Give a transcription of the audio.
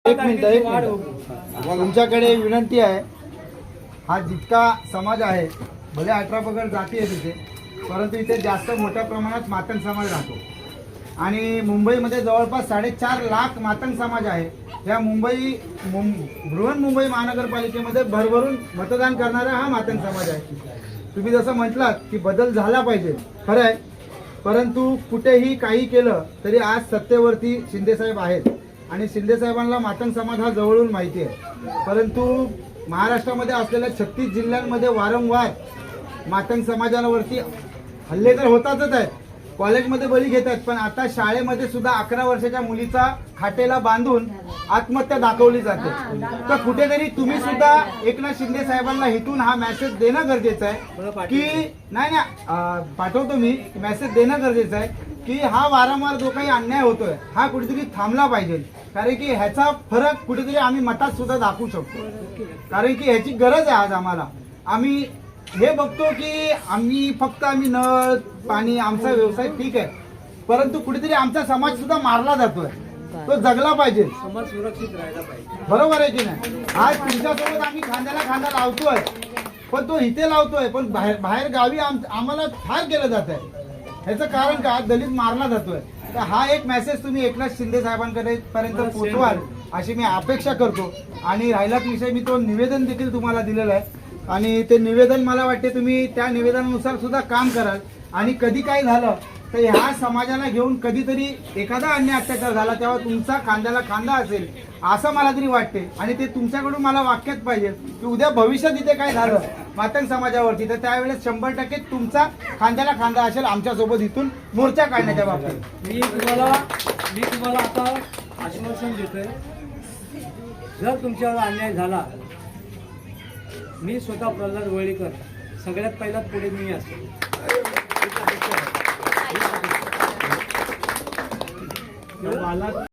एक मिनिट तुमच्याकडे विनंती आहे. हा जितका समाज आहे, भले 18 पगड जाती आहे तिथे, परंतु इथे जास्त मोठ्या प्रमाणात मातंग समाज राहतो आणि मुंबईमध्ये जवळपास 4.5 लाख मातंग समाज आहे. या बृहन्मुंबई महानगरपालिकेमध्ये भरभरून मतदान करणारा हा मातंग समाज आहे. तुम्ही जसं म्हटलात की बदल झाला पाहिजे, खरं आहे, परंतु कुठेही काही केलं तरी आज सत्तेवरती शिंदेसाहेब आहेत आणि शिंदेसाहेबांना मातंग समाज हा जवळून माहिती आहे. परंतु महाराष्ट्रामध्ये असलेल्या 36 जिल्ह्यांमध्ये वारंवार मातंग समाजावरती हल्ले तर होतातच आहेत, कॉलेजमध्ये बळी घेतात, पण आता शाळेमध्ये सुद्धा 11 वर्षाच्या मुलीचा खाटेला बांधून आत्महत्या दाखवली जाते. तर कुठेतरी तुम्ही सुद्धा एकनाथ शिंदे साहेबांना इथून हा मेसेज देणं गरजेचं आहे की नाही पाठवतो मी, मेसेज देणं गरजेचं आहे की हा वारंवार जो काही अन्याय होतोय हा कुठेतरी थांबला पाहिजे. कारण की ह्याचा फरक कुठेतरी आम्ही मतात सुद्धा दाखवू शकतो, कारण की ह्याची गरज आहे. आज आम्हाला आम्ही हे बघतो की आम्ही नळ पाणी आमचा व्यवसाय ठीक आहे, परंतु कुठेतरी आमचा समाज सुद्धा मारला जातोय, तो जगला पाहिजे, समाज सुरक्षित राहायला पाहिजे. बरोबर आहे की नाही. आज तुमच्यासोबत आम्ही खांद्याला खांदा लावतोय, पण तो इथे लावतोय, पण बाहेर गावी आम्हाला ठार केलं जात आहे. ह्याचं कारण का, दलित मारला जातोय. तर हा एक मेसेज तुम्ही एकनाथ शिंदे साहेबांकडे पर्यंत पोहोचवाल अशी मी अपेक्षा करतो. आणि राहिलाच विषय, मी तो निवेदन देखील तुम्हाला दिलेलं आहे आणि ते निवेदन मला वाटते तुम्ही त्या निवेदनानुसार सुद्धा काम कराल. आणि कधी काय झालं तर ह्या समाजाला घेऊन कधीतरी एखादा अन्याय अत्याचार झाला तेव्हा तुमचा खांद्याला खांदा असेल असं मला तरी वाटते. आणि ते तुमच्याकडून मला वाक्यात पाहिजे की उद्या भविष्यात इथे काय झालं मातंग समाजावरती, तर त्यावेळेस 100% तुमचा खांद्याला खांदा असेल आमच्यासोबत इथून मोर्चा काढण्याच्या बाबतीत. मी तुम्हाला आता आश्वासन देतोय, जर तुमच्यावर अन्याय झाला, मी स्वतः प्रल्हाद वळीकर सगळ्यात पहिला पुढे मी असेल.